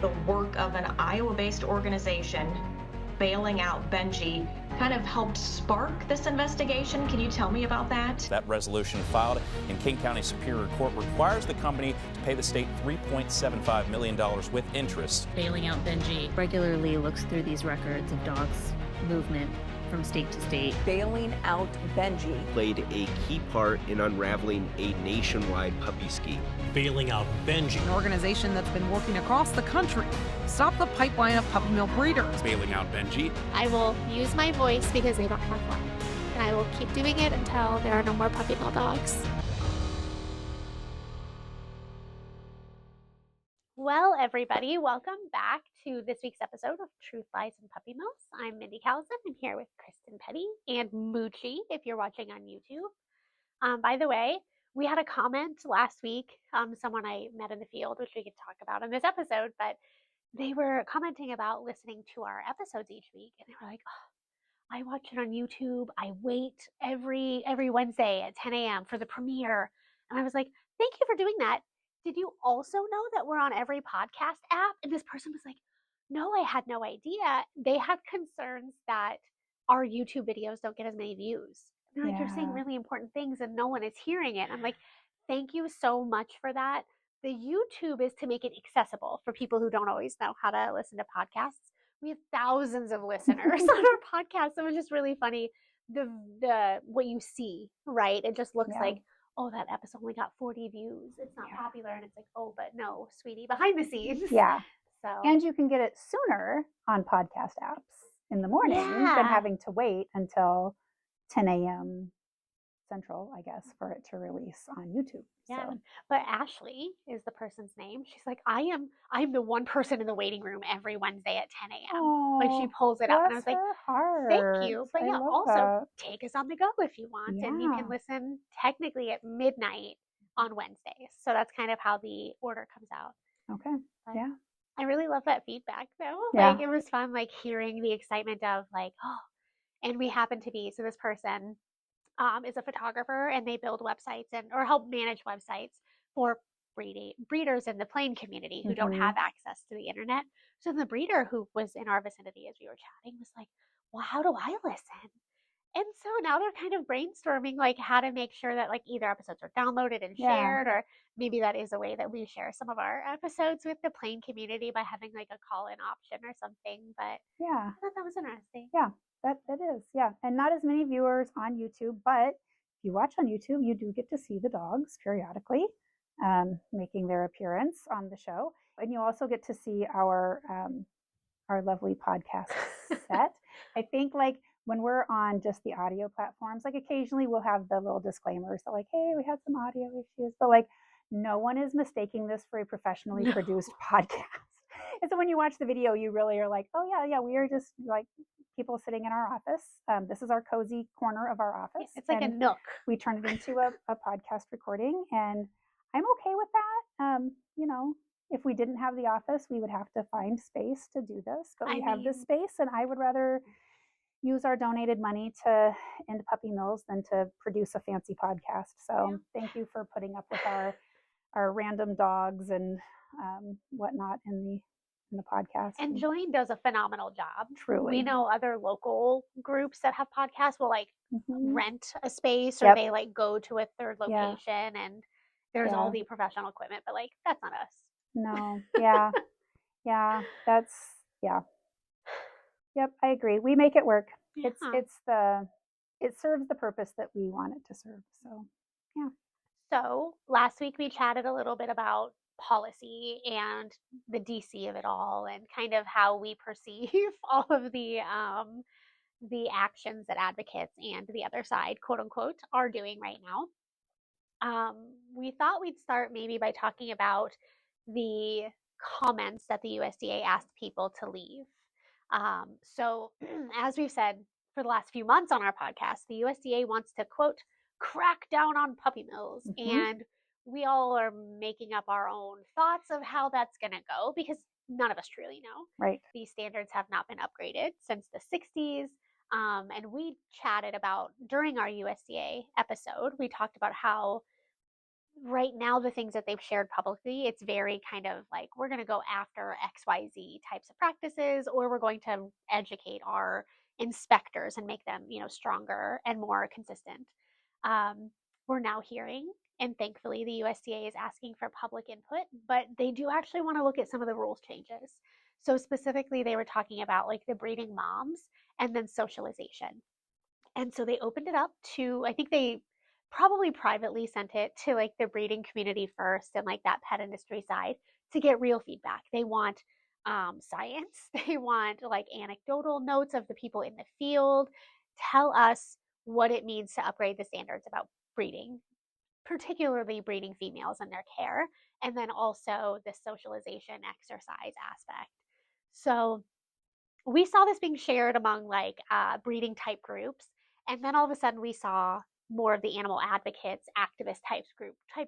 the work of an Iowa-based organization bailing out Benji kind of helped spark this investigation. Can you tell me about that? That resolution filed in King County Superior Court requires the company to pay the state $3.75 million with interest. Bailing out Benji regularly looks through these records of dogs' movement from state to state. Bailing out Benji played a key part in unraveling a nationwide puppy scheme. Bailing out Benji, an organization that's been working across the country to stop the pipeline of puppy mill breeders. Bailing out Benji. I will use my voice because they don't have one, and I will keep doing it until there are no more puppy mill dogs. Well, everybody, welcome back to this week's episode of Truth Lies and Puppy Mills. I'm Mindy Callison. I'm here with Kristen Petty and Moochie, if you're watching on YouTube. By the way, we had a comment last week, someone I met in the field, which we could talk about in this episode, but they were commenting about listening to our episodes each week, and they were like, oh, I watch it on YouTube. I wait every Wednesday at 10 a.m. for the premiere. And I was like, thank you for doing that. Did you also know that we're on every podcast app? And this person was like, no, I had no idea. They had concerns that our YouTube videos don't get as many views. And they're like, you're saying really important things and no one is hearing it. I'm like, thank you so much for that. The YouTube is to make it accessible for people who don't always know how to listen to podcasts. We have thousands of listeners on our podcast. So it's just really funny. The what you see, right? It just looks like, oh, that episode only got 40 views. It's not popular. And it's like, oh, but no, sweetie, behind the scenes. Yeah. So, and you can get it sooner on podcast apps in the morning than having to wait until 10 a.m. Central, I guess, for it to release on YouTube. Yeah. So. But Ashley is the person's name. She's like, I'm the one person in the waiting room every Wednesday at 10 a.m. Oh, Like she pulls it up. And I was like, thank you. But I also take us on the go if you want. And you can listen technically at midnight on Wednesdays. So that's kind of how the order comes out. Okay. But yeah. I really love that feedback though. Yeah. Like it was fun, like hearing the excitement of like, oh, and we happen to be, so this person is a photographer and they build websites or help manage websites for breeders in the plain community who don't have access to the internet. So the breeder who was in our vicinity as we were chatting was like, well, how do I listen? And so now they're kind of brainstorming like how to make sure that like either episodes are downloaded and shared, or maybe that is a way that we share some of our episodes with the plain community by having like a call-in option or something. But yeah, I thought that was interesting. Yeah, that is. Yeah. And not as many viewers on YouTube, but if you watch on YouTube, you do get to see the dogs periodically making their appearance on the show. And you also get to see our lovely podcast set. I think like when we're on just the audio platforms, like occasionally we'll have the little disclaimers that like, hey, we had some audio issues, but like no one is mistaking this for a professionally produced podcast. And so when you watch the video, you really are like, oh yeah, we are just like people sitting in our office. This is our cozy corner of our office. It's like a nook. We turn it into a podcast recording, and I'm okay with that. You know, if we didn't have the office, we would have to find space to do this, but we have this space, and I would rather use our donated money to end puppy mills than to produce a fancy podcast. So thank you for putting up with our random dogs and whatnot in the podcast. And Jolene does a phenomenal job. Truly. We know other local groups that have podcasts will like rent a space or they like go to a third location and there's all the professional equipment, but like that's not us. No. Yeah. That's Yep, I agree. We make it work. Yeah. It serves the purpose that we want it to serve. So, yeah. So last week we chatted a little bit about policy and the DC of it all, and kind of how we perceive all of the actions that advocates and the other side, quote unquote, are doing right now. We thought we'd start maybe by talking about the comments that the USDA asked people to leave. So as we've said for the last few months on our podcast, the USDA wants to, quote, crack down on puppy mills. And we all are making up our own thoughts of how that's going to go because none of us truly know. Right. These standards have not been upgraded since the 60s. And we chatted about, during our USDA episode, we talked about how right now, the things that they've shared publicly, it's very kind of like, we're going to go after XYZ types of practices, or we're going to educate our inspectors and make them, stronger and more consistent. We're now hearing, and thankfully the USDA is asking for public input, but they do actually want to look at some of the rules changes. So specifically, they were talking about like the breeding moms and then socialization. And so they opened it up to, I think they probably privately sent it to like the breeding community first and like that pet industry side to get real feedback. They want science, they want like anecdotal notes of the people in the field. Tell us what it means to upgrade the standards about breeding, particularly breeding females and their care, and then also the socialization exercise aspect. So we saw this being shared among like breeding type groups, and then all of a sudden we saw more of the animal advocates, activist type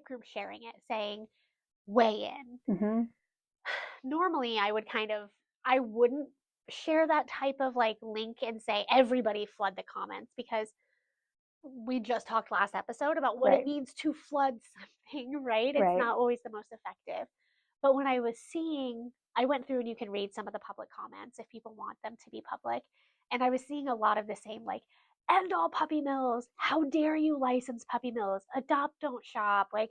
group sharing it, saying weigh in. Mm-hmm. Normally I wouldn't share that type of like link and say everybody flood the comments, because we just talked last episode about what it means to flood something, right? It's not always the most effective. But when I was seeing, I went through, and you can read some of the public comments if people want them to be public. And I was seeing a lot of the same, like, end all puppy mills. How dare you license puppy mills? Adopt, don't shop. Like,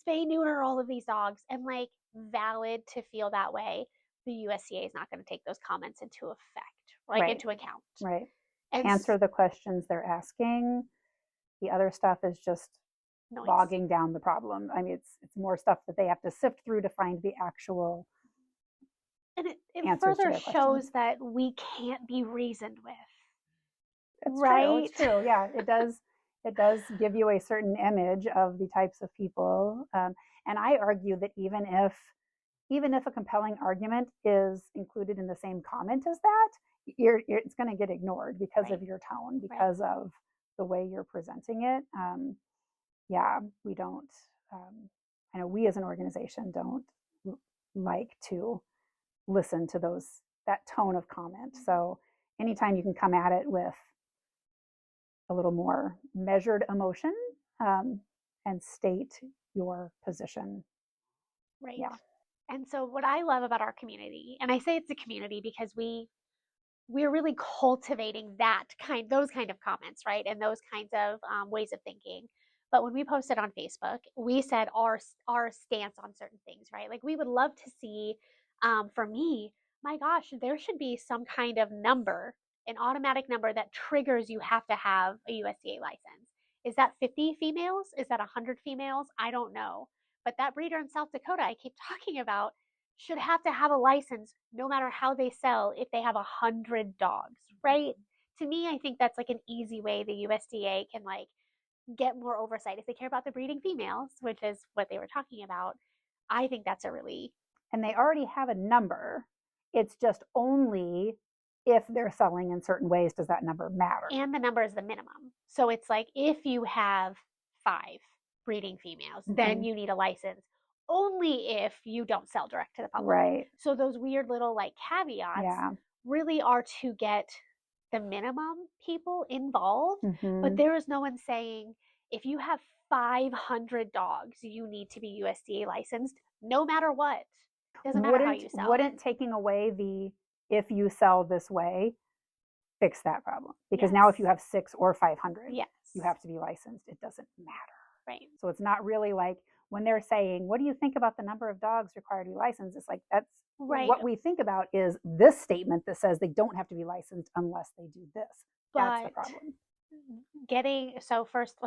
spay, neuter all of these dogs. And like, valid to feel that way. The USDA is not going to take those comments into effect, into account. Right. And answer the questions they're asking. The other stuff is just noise. Bogging down the problem. I mean, it's more stuff that they have to sift through to find the actual. And it further shows that we can't be reasoned with. It's right? True. It's true. Yeah, it does. It does give you a certain image of the types of people. And I argue that even if a compelling argument is included in the same comment as that, it's going to get ignored because of your tone, because of the way you're presenting it. We don't. I know we as an organization don't like to listen to that tone of comment. So anytime you can come at it with a little more measured emotion and state your position. Right. Yeah. And so what I love about our community, and I say it's a community because we're really cultivating those kind of comments, right? And those kinds of ways of thinking. But when we posted on Facebook, we said our stance on certain things, right? Like we would love to see, for me, my gosh, there should be some kind of number, an automatic number that triggers you have to have a USDA license. Is that 50 females? Is that 100 females? I don't know. But that breeder in South Dakota I keep talking about should have to have a license no matter how they sell if they have 100 dogs, right? To me, I think that's like an easy way the USDA can like get more oversight. If they care about the breeding females, which is what they were talking about, I think that's a really... And they already have a number. It's just only if they're selling in certain ways does that number matter. And the number is the minimum. So it's like if you have 5 breeding females, then you need a license only if you don't sell direct to the public. Right. So those weird little like caveats really are to get the minimum people involved, but there is no one saying if you have 500 dogs, you need to be USDA licensed no matter what. Doesn't matter how you sell. Wouldn't taking away the if you sell this way fix that problem? Because now if you have 6 or 500, you have to be licensed. It doesn't matter. Right. So it's not really like when they're saying, what do you think about the number of dogs required to be licensed? It's like, that's what we think about is this statement that says they don't have to be licensed unless they do this. That's the problem. First,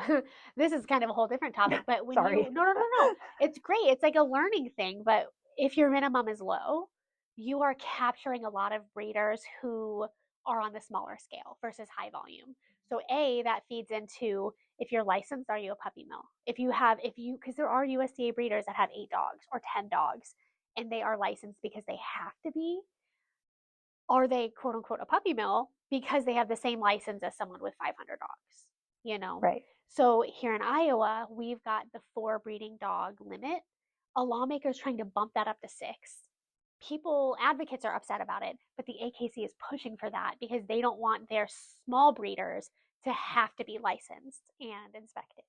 this is kind of a whole different topic, but when Sorry. No. It's great. It's like a learning thing, but if your minimum is low, you are capturing a lot of breeders who are on the smaller scale versus high volume. So that feeds into, if you're licensed, are you a puppy mill? Because there are USDA breeders that have 8 dogs or 10 dogs and they are licensed because they have to be. Are they quote unquote a puppy mill because they have the same license as someone with 500 dogs, Right. So here in Iowa, we've got the 4 breeding dog limit. A lawmaker is trying to bump that up to 6. Advocates are upset about it, but the AKC is pushing for that because they don't want their small breeders to have to be licensed and inspected.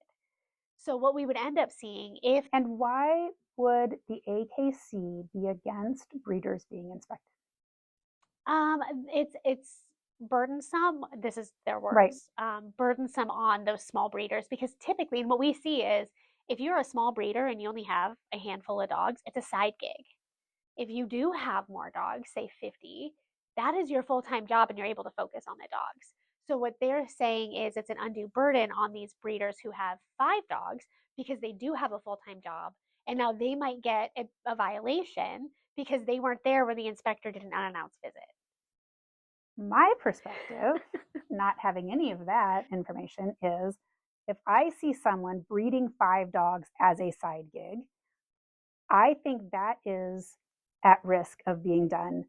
So what we would end up seeing if And why would the AKC be against breeders being inspected? it's burdensome. This is their Right. words. Burdensome on those small breeders because typically, and what we see is if you're a small breeder and you only have a handful of dogs, it's a side gig. If you do have more dogs, say 50, that is your full-time job and you're able to focus on the dogs. So what they're saying is it's an undue burden on these breeders who have 5 dogs because they do have a full-time job. And now they might get a violation because they weren't there when the inspector did an unannounced visit. My perspective, not having any of that information, is if I see someone breeding 5 dogs as a side gig, I think that is at risk of being done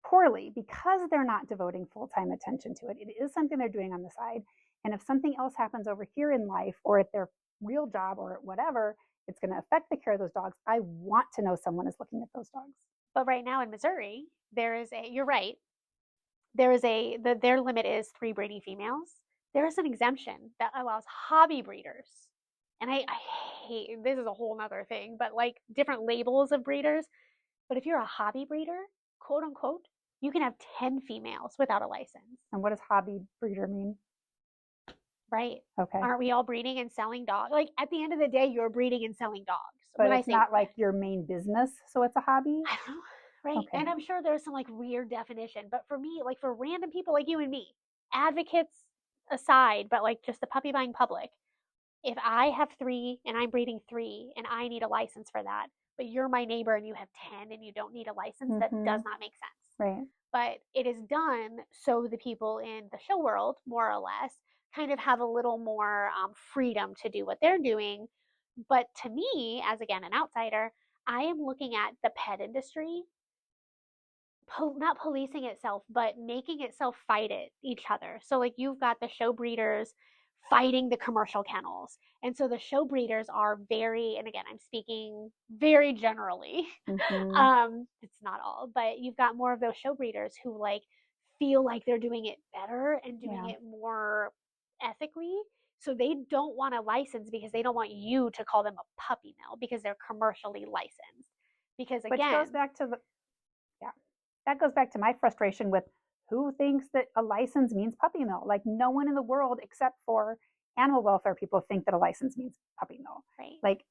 poorly because they're not devoting full-time attention to it. It is something they're doing on the side. And if something else happens over here in life or at their real job or whatever, it's going to affect the care of those dogs. I want to know someone is looking at those dogs. But right now in Missouri, there is you're right, there is their limit is 3 breeding females. There is an exemption that allows hobby breeders. And I hate, this is a whole nother thing, but like different labels of breeders. But if you're a hobby breeder, quote unquote, you can have 10 females without a license. And what does hobby breeder mean? Right. Okay. Aren't we all breeding and selling dogs? Like at the end of the day, you're breeding and selling dogs. But it's not like your main business, so it's a hobby? I don't know. Right. Okay. And I'm sure there's some like weird definition. But for me, like for random people like you and me, advocates aside, but like just the puppy buying public, if I have 3 and I'm breeding 3 and I need a license for that, but you're my neighbor and you have 10 and you don't need a license, that does not make sense. Right. But it is done so the people in the show world, more or less, kind of have a little more freedom to do what they're doing. But to me, as again, an outsider, I am looking at the pet industry, not policing itself, but making itself fight each other. So like you've got the show breeders fighting the commercial kennels. And so the show breeders are very, and again, I'm speaking very generally. It's not all, but you've got more of those show breeders who like feel like they're doing it better and doing it more ethically. So they don't want a license because they don't want you to call them a puppy mill because they're commercially licensed. Because again, which goes back to that goes back to my frustration with who thinks that a license means puppy mill. Like no one in the world except for animal welfare people think that a license means puppy mill. Right. Like,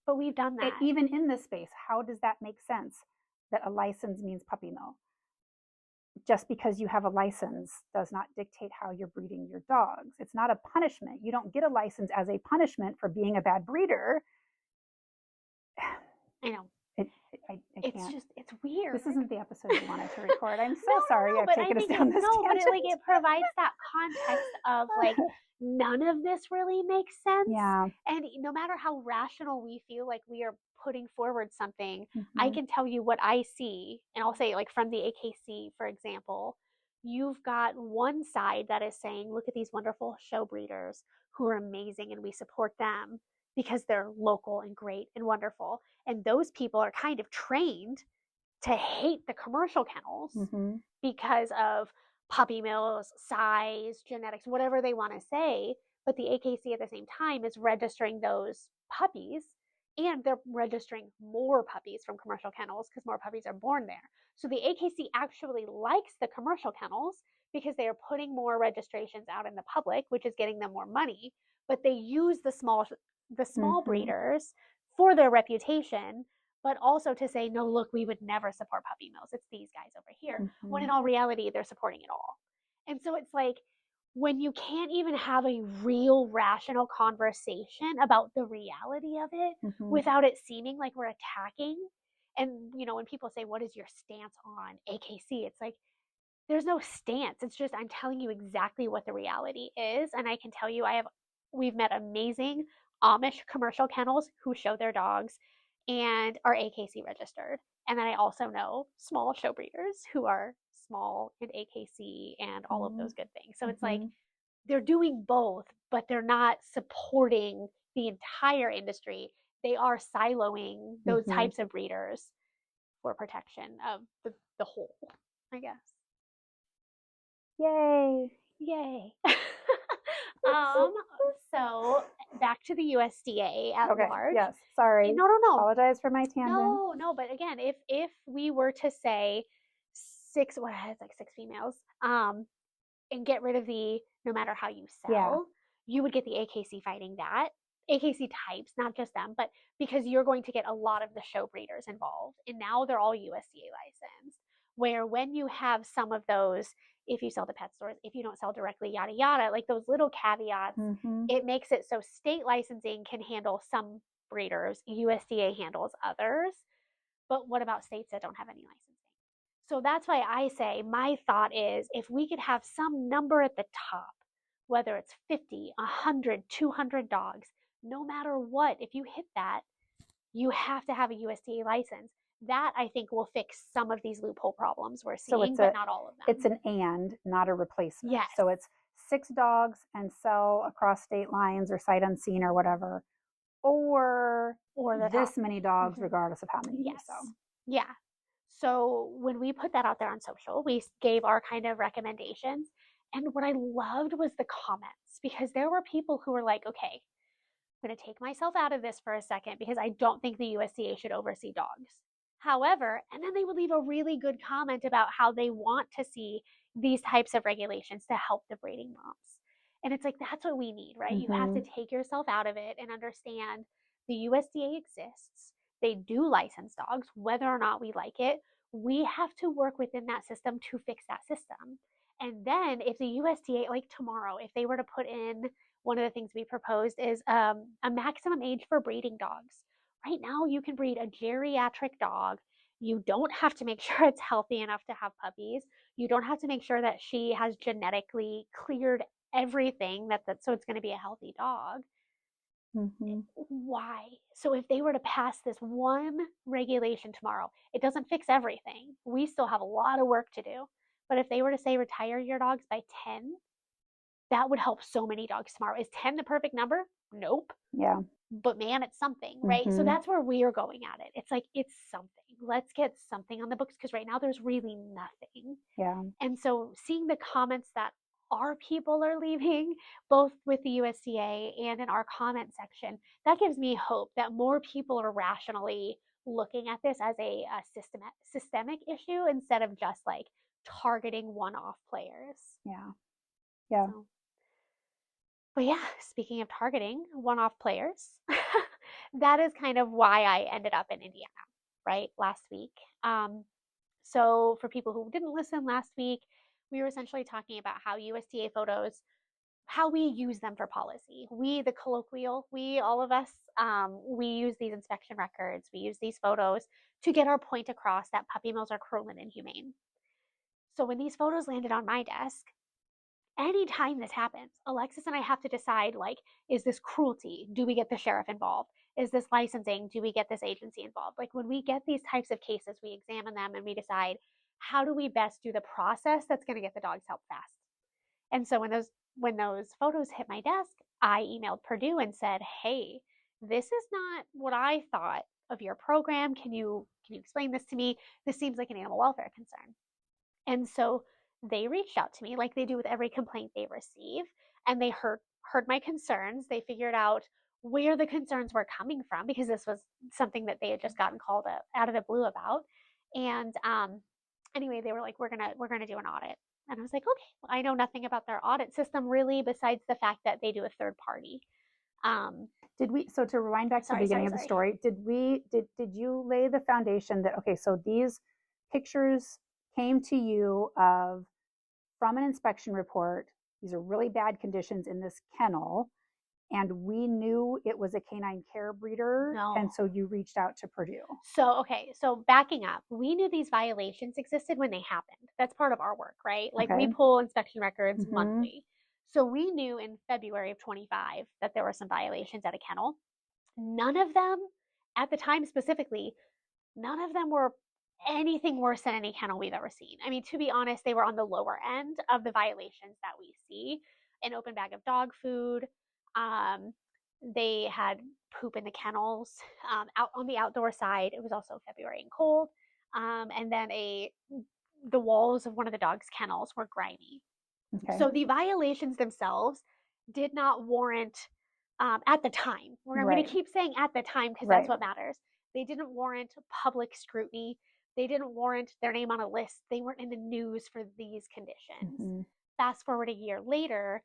but we've done that. Even in this space, how does that make sense that a license means puppy mill? Just because you have a license does not dictate how you're breeding your dogs. It's not a punishment. You don't get a license as a punishment for being a bad breeder. I know. It's weird. This isn't the episode you wanted to record. I'm so sorry I've taken us down this tangent. But it provides that context of like none of this really makes sense. Yeah. And no matter how rational we feel like we are putting forward something, I can tell you what I see, and I'll say like from the AKC, for example, you've got one side that is saying, look at these wonderful show breeders who are amazing and we support them because they're local and great and wonderful. And those people are kind of trained to hate the commercial kennels because of puppy mills, size, genetics, whatever they want to say. But the AKC at the same time is registering those puppies, and they're registering more puppies from commercial kennels because more puppies are born there. So the AKC actually likes the commercial kennels because they are putting more registrations out in the public, which is getting them more money. But they use the small breeders for their reputation, but also to say, no, look, we would never support puppy mills. It's these guys over here. When in all reality, they're supporting it all. And so it's like, when you can't even have a real rational conversation about the reality of it without it seeming like we're attacking. And, you know, when people say, what is your stance on AKC? It's like, there's no stance. It's just, I'm telling you exactly what the reality is. And I can tell you, we've met amazing Amish commercial kennels who show their dogs and are AKC registered. And then I also know small show breeders who are small and AKC and all of those good things. So it's like they're doing both, but they're not supporting the entire industry. They are siloing those types of breeders for protection of the whole, I guess. Yay. So back to the USDA at Okay. large. Yes. Sorry. No. Apologize for my tangent. No, but again, if we were to say six females, and get rid of the no matter how you sell, Yeah. you would get the AKC fighting that. AKC types, not just them, but because you're going to get a lot of the show breeders involved. And now they're all USDA licensed. Where when you have some of those, if you sell to pet stores, if you don't sell directly, yada, yada, like those little caveats, it makes it so state licensing can handle some breeders, USDA handles others. But what about states that don't have any licensing? So that's why I say my thought is if we could have some number at the top, whether it's 50, 100, 200 dogs, no matter what, if you hit that, you have to have a USDA license. That I think will fix some of these loophole problems we're seeing, but not all of them. It's an and, not a replacement. Yes. So it's 6 dogs and sell across state lines or sight unseen or whatever, or this many dogs, regardless of how many you sell. Yeah. So when we put that out there on social, we gave our kind of recommendations. And what I loved was the comments, because there were people who were like, okay, I'm going to take myself out of this for a second because I don't think the USDA should oversee dogs. However, and then they would leave a really good comment about how they want to see these types of regulations to help the breeding moms. And it's like, that's what we need, right? You have to take yourself out of it and understand the USDA exists. They do license dogs, whether or not we like it. We have to work within that system to fix that system. And then if the USDA, like tomorrow, if they were to put in, one of the things we proposed is a maximum age for breeding dogs. Right now, you can breed a geriatric dog. You don't have to make sure it's healthy enough to have puppies. You don't have to make sure that she has genetically cleared everything so it's going to be a healthy dog. Why? So if they were to pass this one regulation tomorrow, it doesn't fix everything. We still have a lot of work to do. But if they were to say retire your dogs by 10, that would help so many dogs tomorrow. Is 10 the perfect number? Nope. Yeah. But man, it's something, right? So that's where we are going at it. It's like, it's something. Let's get something on the books, because right now there's really nothing. Yeah. And so seeing the comments that our people are leaving, both with the USDA and in our comment section, that gives me hope that more people are rationally looking at this as a systemic issue instead of just like targeting one-off players. Yeah. Yeah. So, but yeah, speaking of targeting one-off players, that is kind of why I ended up in Indiana, right, last week. So for people who didn't listen last week, we were essentially talking about how USDA photos, how we use them for policy. We, the colloquial, all of us, we use these inspection records, we use these photos to get our point across that puppy mills are cruel and inhumane. So when these photos landed on my desk, anytime this happens, Alexis and I have to decide, like, is this cruelty? Do we get the sheriff involved? Is this licensing? Do we get this agency involved? Like, when we get these types of cases, we examine them and we decide, how do we best do the process that's going to get the dogs help fast? And so when those photos hit my desk, I emailed Purdue and said, hey, this is not what I thought of your program. Can you explain this to me? This seems like an animal welfare concern. And so they reached out to me like they do with every complaint they receive, and they heard my concerns. They figured out where the concerns were coming from, because this was something that they had just gotten called out of the blue about. And anyway, they were like, we're gonna do an audit. And I was like, okay, well, I know nothing about their audit system really, besides the fact that they do a third party. So to rewind back to the beginning of the story, did you lay the foundation that, okay, so these pictures came to you from an inspection report, these are really bad conditions in this kennel, and we knew it was a Canine Care breeder, and so you reached out to Purdue? So backing up, we knew these violations existed when they happened. That's part of our work, right? Like, we pull inspection records monthly. So we knew in February of 25 that there were some violations at a kennel. None of them, at the time specifically, none of them were anything worse than any kennel we've ever seen. I mean, to be honest, they were on the lower end of the violations that we see. An open bag of dog food. They had poop in the kennels. Out on the outdoor side, it was also February and cold. And then the walls of one of the dog's kennels were grimy. Okay. So the violations themselves did not warrant at the time. I'm going Right. to keep saying at the time because Right. that's what matters. They didn't warrant public scrutiny. They didn't warrant their name on a list. They weren't in the news for these conditions. Mm-hmm. Fast forward a year later,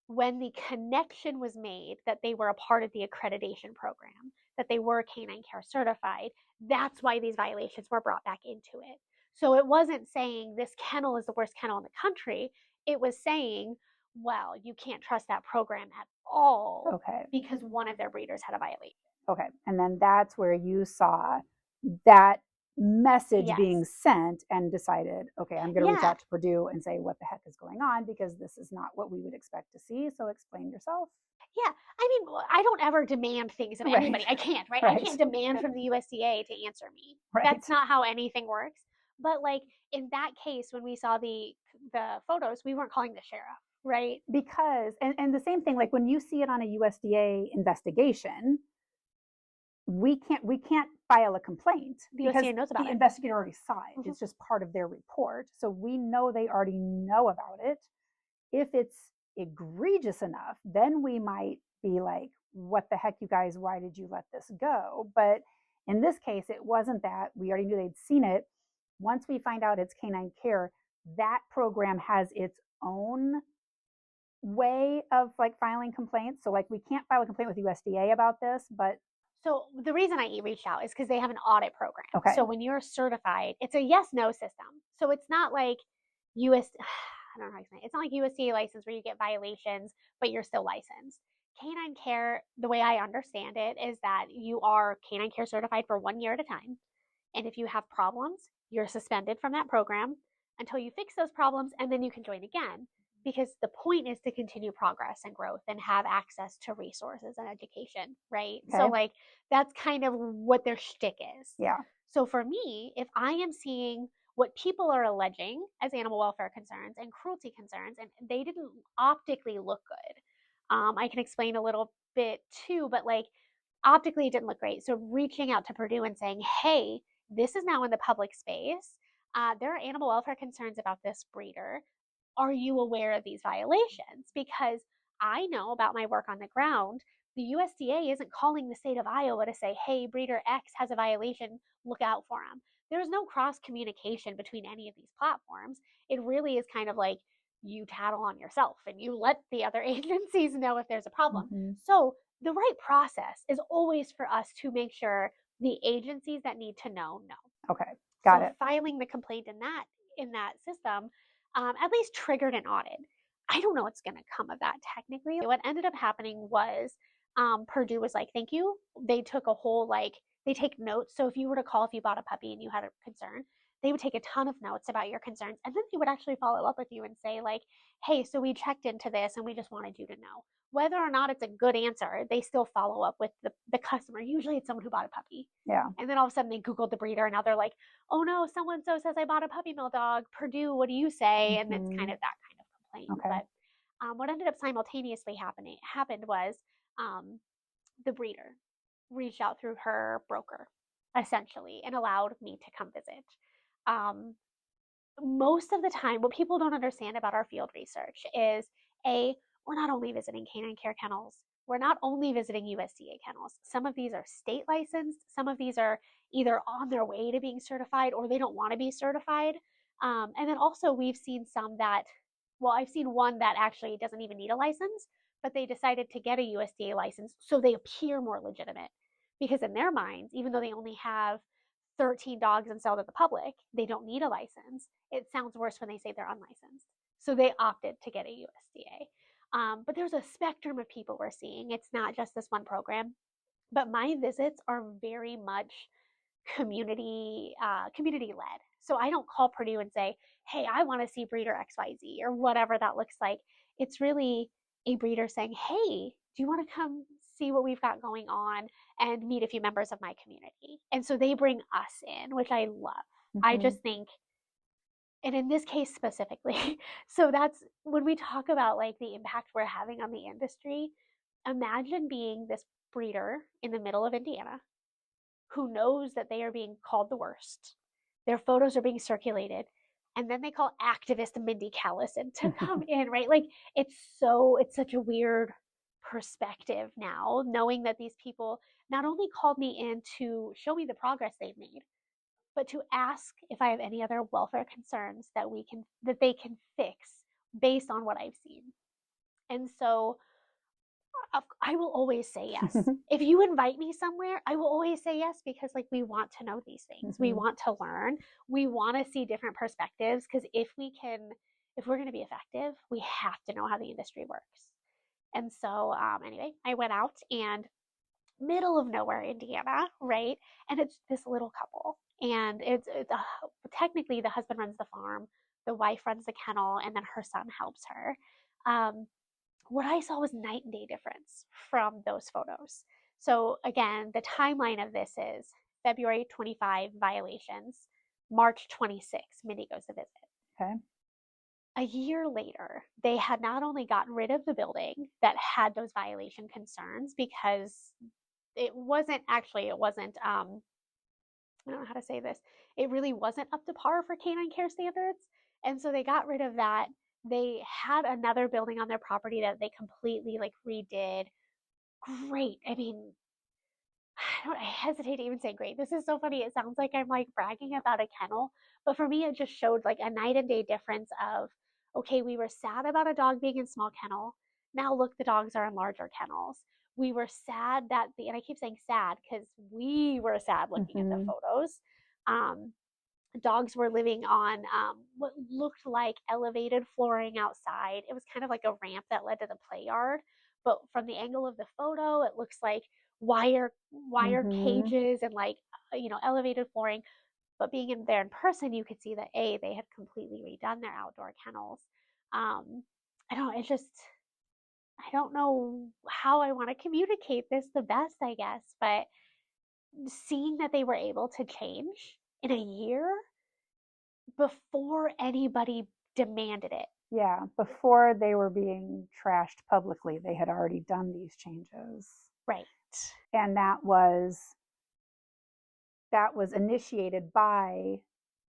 when the connection was made that they were a part of the accreditation program, that they were Canine Care certified, that's why these violations were brought back into it. So it wasn't saying this kennel is the worst kennel in the country. It was saying, well, you can't trust that program at all Okay. because one of their breeders had a violation. Okay. And then that's where you saw that message Yes. being sent and decided, okay, I'm going to reach Yeah. out to Purdue and say, what the heck is going on? Because this is not what we would expect to see. So explain yourself. Yeah, I mean, I don't ever demand things of Right. anybody. I can't, right? Right. I can't demand from the USDA to answer me. Right. That's not how anything works. But like in that case, when we saw the photos, we weren't calling the sheriff, right? Because, and the same thing, like when you see it on a USDA investigation, we can't file a complaint The because USDA knows about the it. investigator already saw it. Mhm. It's just part of their report. So we know they already know about it. If it's egregious enough, then we might be like, what the heck, you guys, why did you let this go? But in this case, it wasn't that. We already knew they'd seen it. Once we find out it's Canine Care, that program has its own way of like filing complaints. So like we can't file a complaint with USDA about this, but So the reason I reached out is because they have an audit program. Okay. So when you're certified, it's a yes/no system. So it's not like I don't know how to explain it. It's not like USDA license where you get violations, but you're still licensed. Canine Care, the way I understand it, is that you are Canine Care certified for 1 year at a time. And if you have problems, you're suspended from that program until you fix those problems, and then you can join again. Because the point is to continue progress and growth and have access to resources and education, right? So, Okay. like, that's kind of what their shtick is. yeah. So, for me, if I am seeing what people are alleging as animal welfare concerns and cruelty concerns, and they didn't optically look good, I can explain a little bit too, but like, optically it didn't look great. So, reaching out to Purdue and saying, hey, this is now in the public space. There are animal welfare concerns about this breeder. Are you aware of these violations? Because I know about my work on the ground, the USDA isn't calling the state of Iowa to say, hey, breeder X has a violation, look out for him. There's no cross communication between any of these platforms. It really is kind of like you tattle on yourself and you let the other agencies know if there's a problem. Mm-hmm. So the right process is always for us to make sure the agencies that need to know. Okay. Got it. Filing the complaint in that system at least triggered an audit. I don't know what's going to come of that technically. What ended up happening was Purdue was like, thank you. They took a whole, they take notes. So if you were to call if you bought a puppy and you had a concern, they would take a ton of notes about your concerns. And then they would actually follow up with you and say like, hey, so we checked into this and we just wanted you to know. Whether or not it's a good answer, they still follow up with the customer. Usually it's someone who bought a puppy. Yeah. And then all of a sudden they Googled the breeder and now they're like, oh no, so-and-so says I bought a puppy mill dog. Purdue, what do you say? And it's kind of that kind of complaint. Okay. But what ended up simultaneously happened was the breeder reached out through her broker, essentially, and allowed me to come visit. Most of the time, what people don't understand about our field research is, we're not only visiting Canine Care kennels, we're not only visiting USDA kennels. Some of these are state licensed. Some of these are either on their way to being certified or they don't want to be certified. And then also we've seen some that, I've seen one that actually doesn't even need a license, but they decided to get a USDA license so they appear more legitimate. Because in their minds, even though they only have 13 dogs and sell to the public, they don't need a license. It sounds worse when they say they're unlicensed. So they opted to get a USDA. But there's a spectrum of people we're seeing. It's not just this one program. But my visits are very much community led. So I don't call Purdue and say, hey, I want to see breeder XYZ or whatever that looks like. It's really a breeder saying, hey, do you want to come see what we've got going on and meet a few members of my community? And so they bring us in, which I love. Mm-hmm. I just think, and in this case specifically, so that's when we talk about like the impact we're having on the industry. Imagine being this breeder in the middle of Indiana who knows that they are being called the worst. Their photos are being circulated. And then they call activist Mindy Callison to come in, right? Like it's such a weird perspective now, knowing that these people not only called me in to show me the progress they've made, but to ask if I have any other welfare concerns that they can fix based on what I've seen. And so I will always say yes. If you invite me somewhere, I will always say yes, because like we want to know these things. We want to learn. We want to see different perspectives, because if we're going to be effective, we have to know how the industry works. And so anyway, I went out, and middle of nowhere, Indiana, right? And it's this little couple, and it's technically the husband runs the farm, the wife runs the kennel, and then her son helps her. What I saw was night and day difference from those photos. So again, the timeline of this is February 25 violations, March 26, Mindy goes to visit. Okay. A year later, they had not only gotten rid of the building that had those violation concerns, because it wasn't, I don't know how to say this, it really wasn't up to par for Canine Care standards. And so they got rid of that. They had another building on their property that they completely like redid. Great. I mean, I hesitate to even say great. This is so funny. It sounds like I'm like bragging about a kennel, but for me, it just showed like a night and day difference of, okay, we were sad about a dog being in small kennel. Now look, the dogs are in larger kennels. We were sad that and I keep saying sad because we were sad looking at the photos. Dogs were living on what looked like elevated flooring outside. It was kind of like a ramp that led to the play yard, but from the angle of the photo, it looks like wire cages and like elevated flooring. But being in there in person, you could see that they had completely redone their outdoor kennels. I don't know how I want to communicate this the best, I guess, but seeing that they were able to change in a year before anybody demanded it. Yeah, before they were being trashed publicly, they had already done these changes. Right. And that was initiated by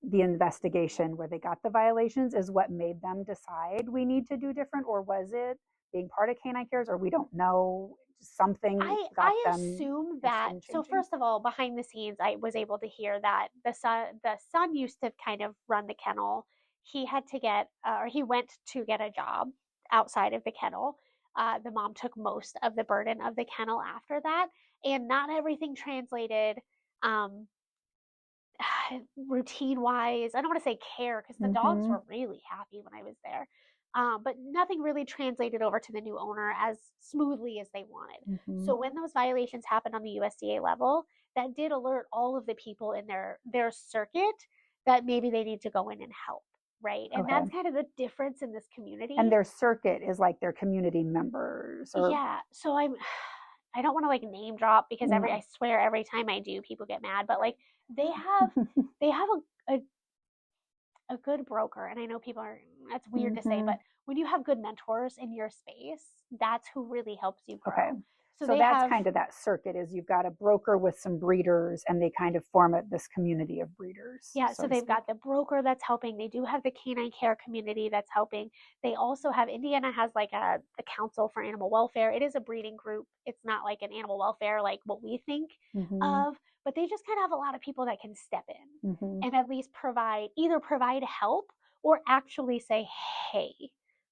the investigation where they got the violations is what made them decide we need to do different, or was it being part of Canine Cares, or we don't know, something I assume that. So first of all, behind the scenes, I was able to hear that the son used to kind of run the kennel. He had to he went to get a job outside of the kennel. The mom took most of the burden of the kennel after that, and not everything translated routine wise. I don't want to say care, because the dogs were really happy when I was there. But nothing really translated over to the new owner as smoothly as they wanted. So when those violations happened on the USDA level, that did alert all of the people in their circuit that maybe they need to go in and help, right? And that's kind of the difference in this community. And their circuit is like their community members. Yeah. So I don't want to like name drop, because I swear every time I do, people get mad. But like they have a good broker, and I know people are, that's weird to say, but when you have good mentors in your space, that's who really helps you grow. Okay. So that's kind of that circuit, is you've got a broker with some breeders, and they kind of form this community of breeders. Yeah, so they've got the broker that's helping. They do have the Canine Care community that's helping. They also have, Indiana has like a council for animal welfare. It is a breeding group. It's not like an animal welfare like what we think of, but they just kind of have a lot of people that can step in and at least provide help, or actually say, hey,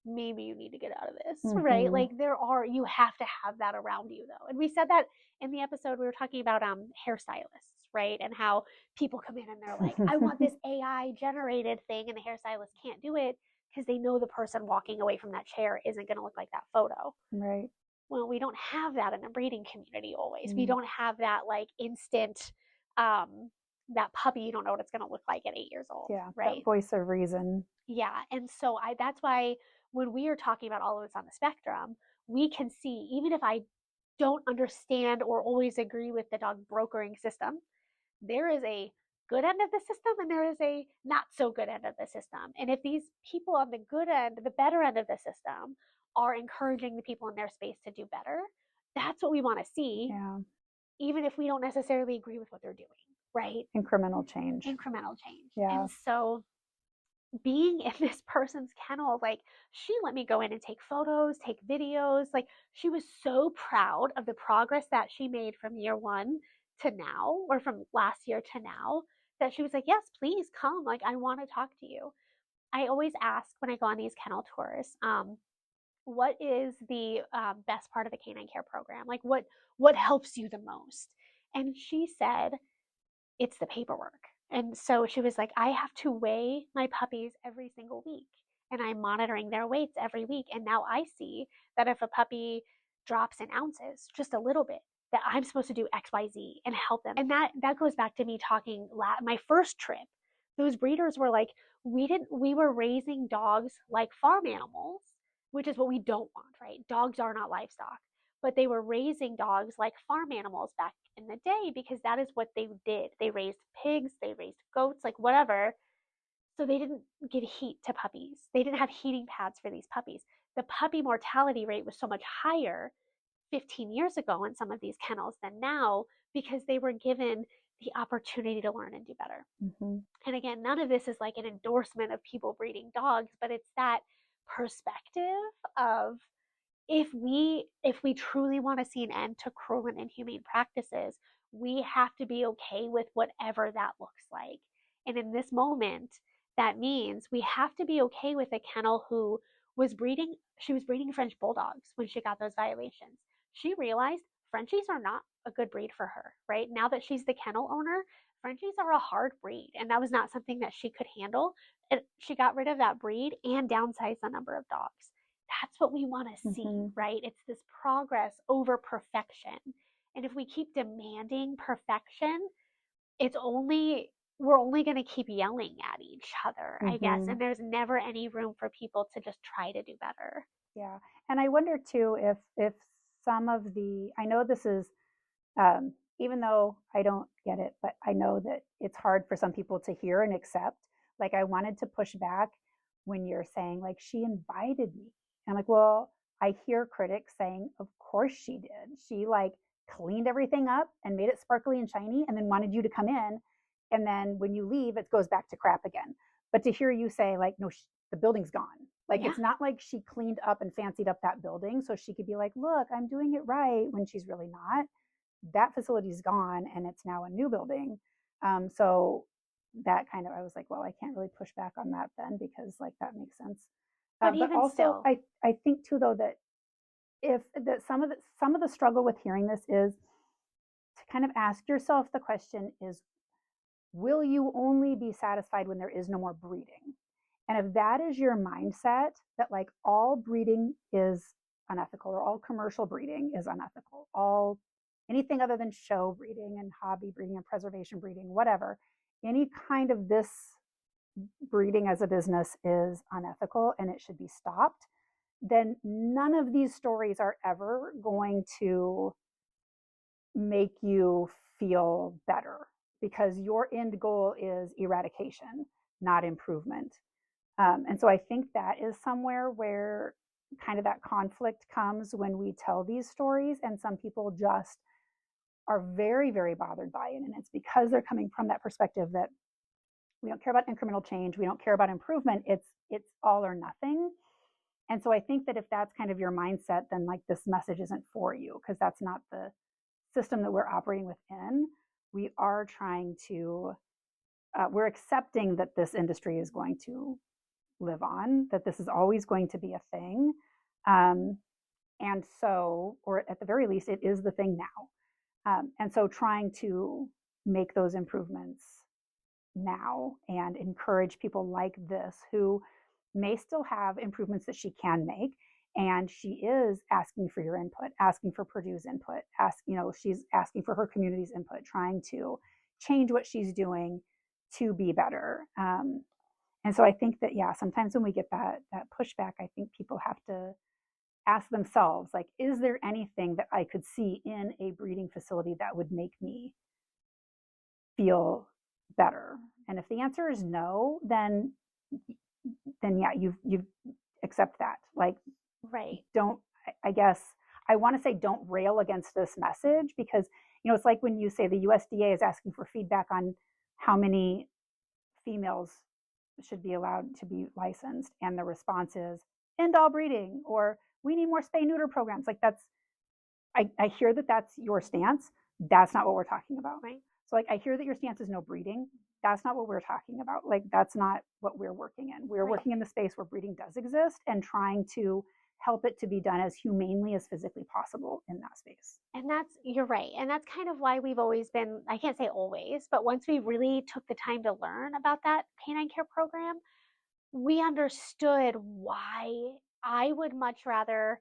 maybe you need to get out of this, right? Like you have to have that around you though. And we said that in the episode, we were talking about hairstylists, right? And how people come in and they're like, I want this AI generated thing, and the hairstylist can't do it because they know the person walking away from that chair isn't going to look like that photo. Right. Well, we don't have that in the breeding community always. We don't have that like instant, that puppy, you don't know what it's going to look like at 8 years old. Yeah, right. That voice of reason. Yeah. And so that's why when we are talking about all of this on the spectrum, we can see, even if I don't understand or always agree with the dog brokering system, there is a good end of the system and there is a not so good end of the system. And if these people on the good end, the better end of the system, are encouraging the people in their space to do better, that's what we want to see. Yeah. Even if we don't necessarily agree with what they're doing, right? Incremental change. Incremental change. Yeah. And so being in this person's kennel, like she let me go in and take photos, take videos. Like she was so proud of the progress that she made from year 1 to now, or from last year to now, that she was like, yes, please come. Like, I want to talk to you. I always ask when I go on these kennel tours, what is the best part of the Canine Care program? Like, what helps you the most? And she said, it's the paperwork. And so she was like, I have to weigh my puppies every single week, and I'm monitoring their weights every week. And now I see that if a puppy drops in ounces, just a little bit, that I'm supposed to do XYZ and help them. And that goes back to me talking my first trip. Those breeders were like, we were raising dogs like farm animals, which is what we don't want, right? Dogs are not livestock. But they were raising dogs like farm animals back in the day because that is what they did. They raised pigs, they raised goats, like whatever. So they didn't give heat to puppies. They didn't have heating pads for these puppies. The puppy mortality rate was so much higher 15 years ago in some of these kennels than now because they were given the opportunity to learn and do better. Mm-hmm. And again, none of this is like an endorsement of people breeding dogs, but it's that perspective of if we truly want to see an end to cruel and inhumane practices, we have to be okay with whatever that looks like. And in this moment, that means we have to be okay with a kennel who was breeding French bulldogs when she got those violations. She realized Frenchies are not a good breed for her, right? Now that she's the kennel owner, Frenchies are a hard breed, and that was not something that she could handle. She got rid of that breed and downsized the number of dogs. That's what we want to see, right? It's this progress over perfection. And if we keep demanding perfection, we're only going to keep yelling at each other, I guess. And there's never any room for people to just try to do better. Yeah. And I wonder too if some of I know this is, even though I don't get it, but I know that it's hard for some people to hear and accept. Like, I wanted to push back when you're saying, like, she invited me. And I'm like, well, I hear critics saying, of course she did. She like cleaned everything up and made it sparkly and shiny and then wanted you to come in. And then when you leave, it goes back to crap again. But to hear you say, like, no, the building's gone. Like, it's not like she cleaned up and fancied up that building so she could be like, look, I'm doing it right, when she's really not. That facility's gone and it's now a new building. So that kind of, I was like, well, I can't really push back on that then, because like that makes sense. But But also, still, I think too, though, that some of the struggle with hearing this is to kind of ask yourself the question is, will you only be satisfied when there is no more breeding? And if that is your mindset, that like all breeding is unethical, or all commercial breeding is unethical, all anything other than show breeding and hobby breeding and preservation breeding, whatever, any kind of this breeding as a business is unethical and it should be stopped, then none of these stories are ever going to make you feel better, because your end goal is eradication, not improvement. And so I think that is somewhere where kind of that conflict comes when we tell these stories, and some people just are very, very bothered by it. And it's because they're coming from that perspective that we don't care about incremental change, we don't care about improvement, it's all or nothing. And so I think that if that's kind of your mindset, then like this message isn't for you, because that's not the system that we're operating within. We are trying to, we're accepting that this industry is going to live on, that this is always going to be a thing. And so, or at the very least, it is the thing now. And so trying to make those improvements now and encourage people like this who may still have improvements that she can make. And she is asking for your input, asking for Purdue's input, she's asking for her community's input, trying to change what she's doing to be better. And so I think that, yeah, sometimes when we get that pushback, I think people have to ask themselves, like, is there anything that I could see in a breeding facility that would make me feel better? And if the answer is no, then yeah, you've accept that. Like, right. I guess I want to say don't rail against this message, because, it's like when you say the USDA is asking for feedback on how many females should be allowed to be licensed. And the response is end all breeding, or we need more spay neuter programs. Like I hear that that's your stance. That's not what we're talking about. Right. So like, I hear that your stance is no breeding. That's not what we're talking about. Like, that's not what we're working in. We're working in the space where breeding does exist and trying to help it to be done as humanely as physically possible in that space. And you're right. And that's kind of why we've always been, I can't say always, but once we really took the time to learn about that Canine Care program, we understood why I would much rather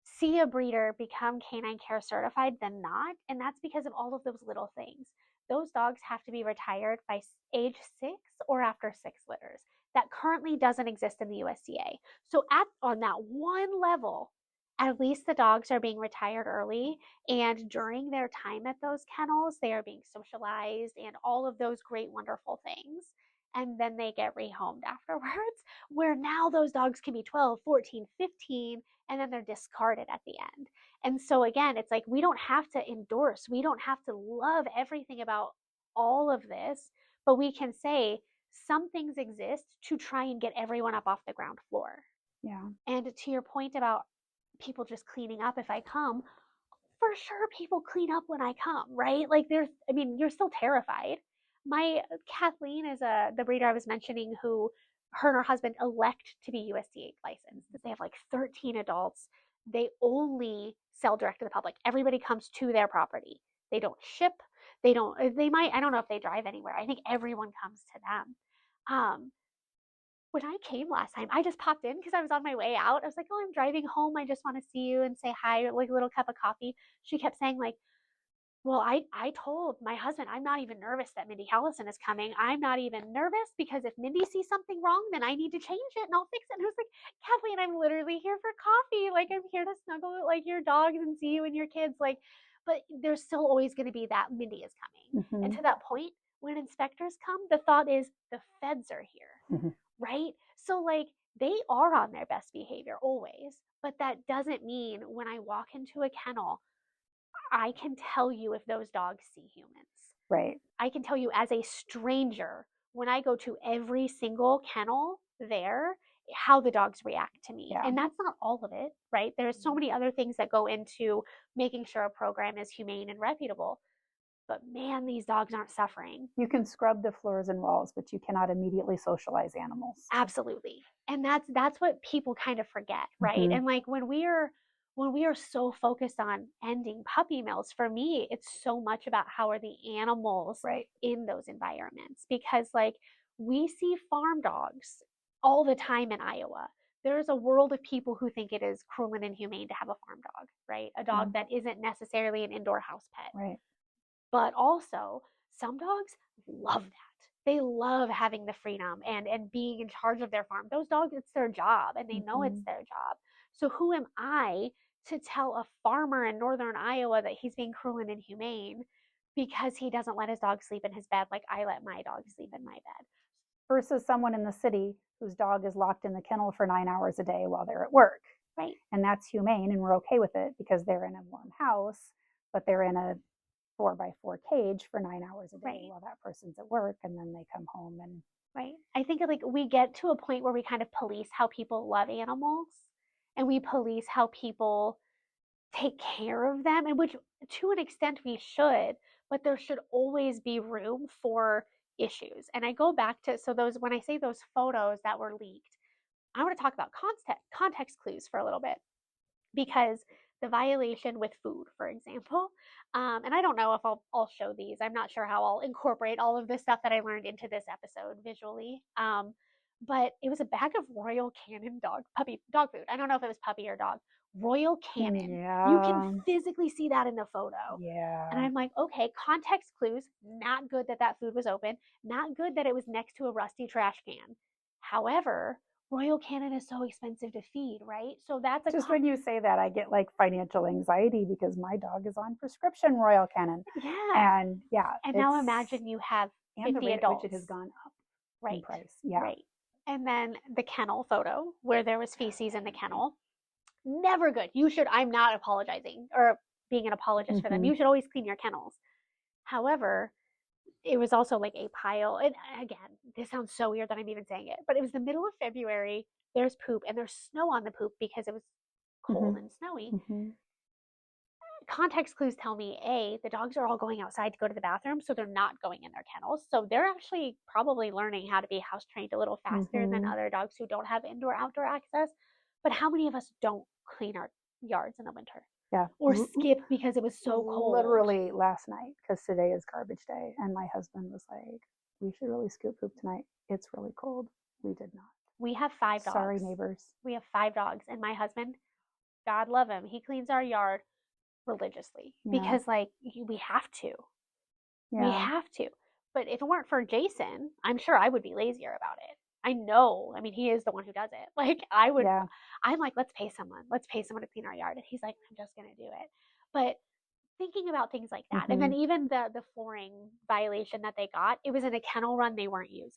see a breeder become Canine Care certified than not. And that's because of all of those little things. Those dogs have to be retired by age 6 or after 6 litters. That currently doesn't exist in the USDA. So on that one level, at least the dogs are being retired early, and during their time at those kennels, they are being socialized and all of those great, wonderful things. And then they get rehomed afterwards, where now those dogs can be 12, 14, 15, and then they're discarded at the end. And so again, it's like, we don't have to endorse, we don't have to love everything about all of this, but we can say some things exist to try and get everyone up off the ground floor. Yeah. And to your point about people just cleaning up if I come, for sure people clean up when I come, right? Like you're still terrified. My Kathleen is the breeder I was mentioning who her and her husband elect to be USDA licensed. They have like 13 adults. They only sell direct to the public. Everybody comes to their property. They don't ship. I don't know if they drive anywhere. I think everyone comes to them. When I came last time, I just popped in because I was on my way out. I was like, oh, I'm driving home. I just want to see you and say hi, like a little cup of coffee. She kept saying like, well, I told my husband, I'm not even nervous that Mindy Callison is coming. I'm not even nervous because if Mindy sees something wrong, then I need to change it and I'll fix it. And I was like, Kathleen, I'm literally here for coffee. Like, I'm here to snuggle like your dogs and see you and your kids. Like, but there's still always going to be that Mindy is coming. Mm-hmm. And to that point, when inspectors come, the thought is the feds are here, mm-hmm. right? So like, they are on their best behavior always, but that doesn't mean when I walk into a kennel, I can tell you if those dogs see humans. Right. I can tell you as a stranger, when I go to every single kennel there, how the dogs react to me. Yeah. And that's not all of it, right? There's so many other things that go into making sure a program is humane and reputable. But man, these dogs aren't suffering. You can scrub the floors and walls, but you cannot immediately socialize animals. Absolutely. And that's what people kind of forget, right? Mm-hmm. And like when we are so focused on ending puppy mills, for me, it's so much about how are the animals right. in those environments. Because like we see farm dogs all the time in Iowa. There's a world of people who think it is cruel and inhumane to have a farm dog, right? A dog that isn't necessarily an indoor house pet. Right. But also, some dogs love that. They love having the freedom and being in charge of their farm. Those dogs, it's their job, and they know it's their job. So who am I to tell a farmer in northern Iowa that he's being cruel and inhumane because he doesn't let his dog sleep in his bed like I let my dog sleep in my bed? Versus someone in the city whose dog is locked in the kennel for 9 hours a day while they're at work. Right. And that's humane, and we're okay with it because they're in a warm house, but they're in a 4x4 cage for 9 hours a day while that person's at work, and then they come home and right. I think like we get to a point where we kind of police how people love animals, and we police how people take care of them, and which to an extent we should, but there should always be room for issues. And I go back to, so those, when I say those photos that were leaked, I want to talk about context clues for a little bit, because the violation with food, for example, and I don't know if I'll show these. I'm not sure how I'll incorporate all of this stuff that I learned into this episode visually. But it was a bag of Royal Canin dog food. I don't know if it was puppy or dog. Royal Canin. Yeah. You can physically see that in the photo. Yeah. And I'm like, okay, context clues. Not good that food was open. Not good that it was next to a rusty trash can. However, Royal Canin is so expensive to feed, right? So that's just when you say that, I get like financial anxiety because my dog is on prescription Royal Canin. Yeah. And yeah. And now imagine you have 50 the rate adults. At which it has gone up right. in price. Yeah. Right. And then the kennel photo where there was feces in the kennel. Never good. I'm not apologizing or being an apologist for them. You should always clean your kennels. However, it was also like a pile. And again, this sounds so weird that I'm even saying it, but it was the middle of February. There's poop and there's snow on the poop because it was cold and snowy. Context clues tell me, A, the dogs are all going outside to go to the bathroom, so they're not going in their kennels. So they're actually probably learning how to be house trained a little faster than other dogs who don't have indoor-outdoor access. But how many of us don't clean our yards in the winter? Yeah. Or skip because it was so cold? Literally last night, because today is garbage day, and my husband was like, we should really scoop poop tonight. It's really cold. We did not. We have 5 dogs. Sorry, neighbors. We have 5 dogs, and my husband, God love him, he cleans our yard religiously because like we have to. We have to. But if it weren't for Jason, I'm sure I would be lazier about it. I know. I mean, he is the one who does it. Like I would, I'm like, let's pay someone to clean our yard. And he's like, I'm just going to do it. But thinking about things like that. And then even the flooring violation that they got, it was in a kennel run they weren't using.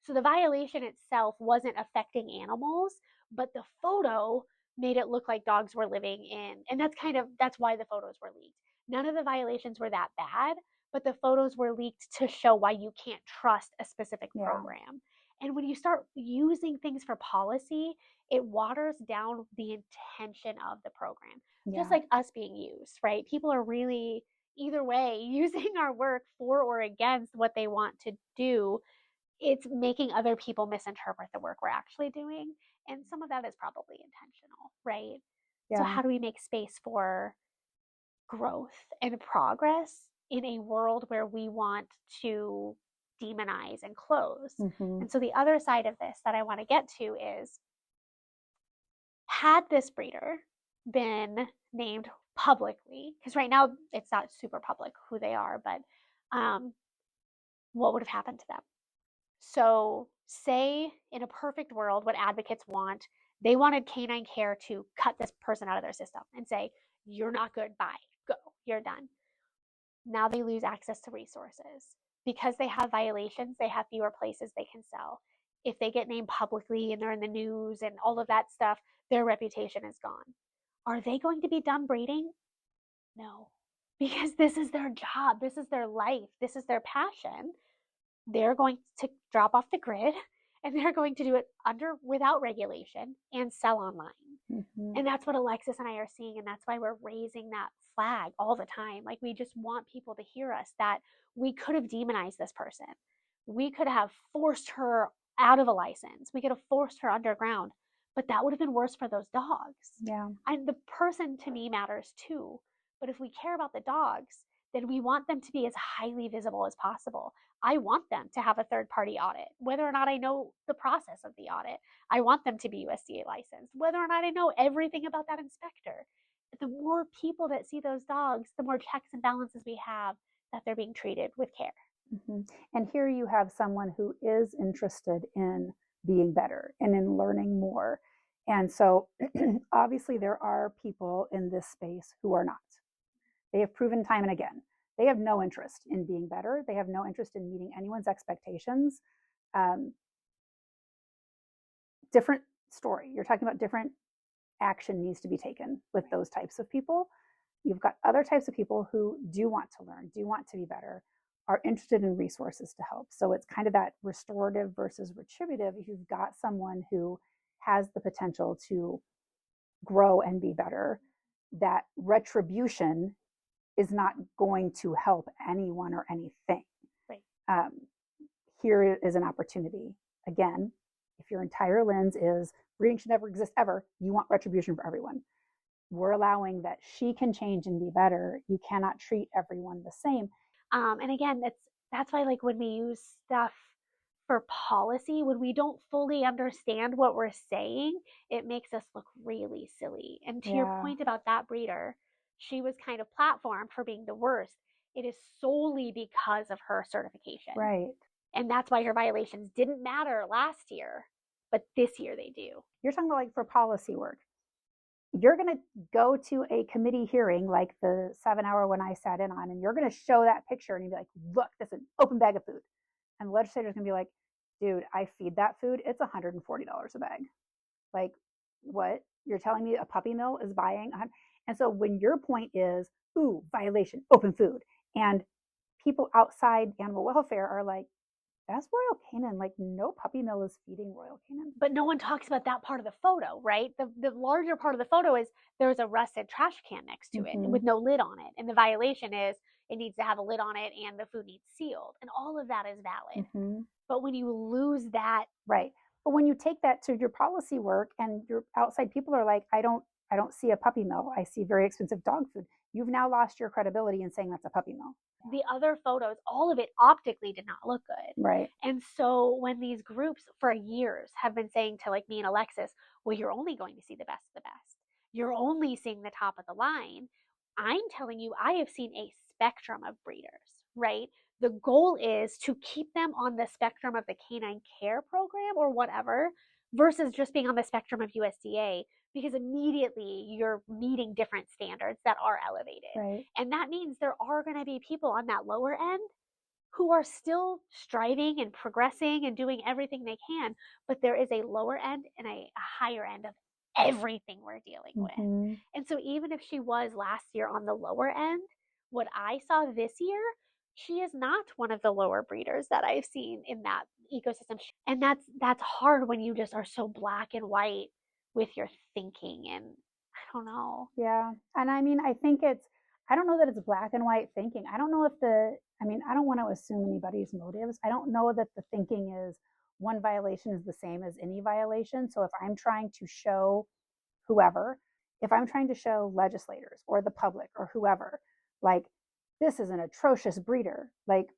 So the violation itself wasn't affecting animals, but the photo made it look like dogs were living in, and that's why the photos were leaked. None of the violations were that bad, but the photos were leaked to show why you can't trust a specific program. And when you start using things for policy, it waters down the intention of the program. Just like us being used, right? People are really, either way, using our work for or against what they want to do. It's making other people misinterpret the work we're actually doing. And some of that is probably intentional, right? So how do we make space for growth and progress in a world where we want to demonize and close? And so the other side of this that I want to get to is, had this breeder been named publicly, because right now it's not super public who they are, but what would have happened to them? So say in a perfect world, what advocates want, they wanted Canine Care to cut this person out of their system and say, you're not good, bye, go, you're done. Now they lose access to resources. Because they have violations, they have fewer places they can sell. If they get named publicly and they're in the news and all of that stuff, their reputation is gone. Are they going to be done breeding? No, because this is their job, this is their life, this is their passion. They're going to drop off the grid and they're going to do it without regulation and sell online. And that's what Alexis and I are seeing. And that's why we're raising that flag all the time. Like, we just want people to hear us, that we could have demonized this person. We could have forced her out of a license. We could have forced her underground, but that would have been worse for those dogs. And the person to me matters too. But if we care about the dogs, then we want them to be as highly visible as possible. I want them to have a third-party audit, whether or not I know the process of the audit. I want them to be USDA licensed, whether or not I know everything about that inspector. The more people that see those dogs, the more checks and balances we have that they're being treated with care. And here you have someone who is interested in being better and in learning more. And so obviously there are people in this space who are not. They have proven time and again, they have no interest in being better. They have no interest in meeting anyone's expectations. Different story. You're talking about different action needs to be taken with those types of people. You've got other types of people who do want to learn, do want to be better, are interested in resources to help. So it's kind of that restorative versus retributive. If you've got someone who has the potential to grow and be better, that retribution is not going to help anyone or anything. Here is an opportunity. Again, if your entire lens is breeding should never exist ever, you want retribution for everyone. We're allowing that she can change and be better. You cannot treat everyone the same. And again, that's why, like, when we use stuff for policy, when we don't fully understand what we're saying, it makes us look really silly. And to your point about that breeder, she was kind of platformed for being the worst. It is solely because of her certification. And that's why her violations didn't matter last year, but this year they do. You're talking about, like, for policy work. You're going to go to a committee hearing like the 7-hour one I sat in on, and you're going to show that picture and you'll be like, look, this is an open bag of food. And the legislator's going to be like, dude, I feed that food. It's $140 a bag. Like, what? You're telling me a puppy mill is buying? And so when your point is, ooh, violation, open food, and people outside animal welfare are like, that's Royal Canin. Like, no puppy mill is feeding Royal Canin. But no one talks about that part of the photo, right? The larger part of the photo is there's a rusted trash can next to it with no lid on it. And the violation is it needs to have a lid on it and the food needs sealed. And all of that is valid. But when you lose that. Right. But when you take that to your policy work and your outside people are like, I don't see a puppy mill. I see very expensive dog food. You've now lost your credibility in saying that's a puppy mill. The other photos, all of it optically did not look good. Right. And so when these groups for years have been saying to like me and Alexis, well, you're only going to see the best of the best. You're only seeing the top of the line. I'm telling you, I have seen a spectrum of breeders, right? The goal is to keep them on the spectrum of the Canine Care program or whatever, versus just being on the spectrum of USDA, because immediately you're meeting different standards that are elevated. Right. And that means there are going to be people on that lower end who are still striving and progressing and doing everything they can, but there is a lower end and a higher end of everything we're dealing with. And so even if she was last year on the lower end, what I saw this year, she is not one of the lower breeders that I've seen in that ecosystem. And that's hard when you just are so black and white with your thinking, and I don't know. Yeah. And I mean, I think I don't know that it's black and white thinking. I don't know if I don't want to assume anybody's motives. I don't know that the thinking is one violation is the same as any violation. So if I'm trying to show whoever, if I'm trying to show legislators or the public or whoever, like, this is an atrocious breeder, like,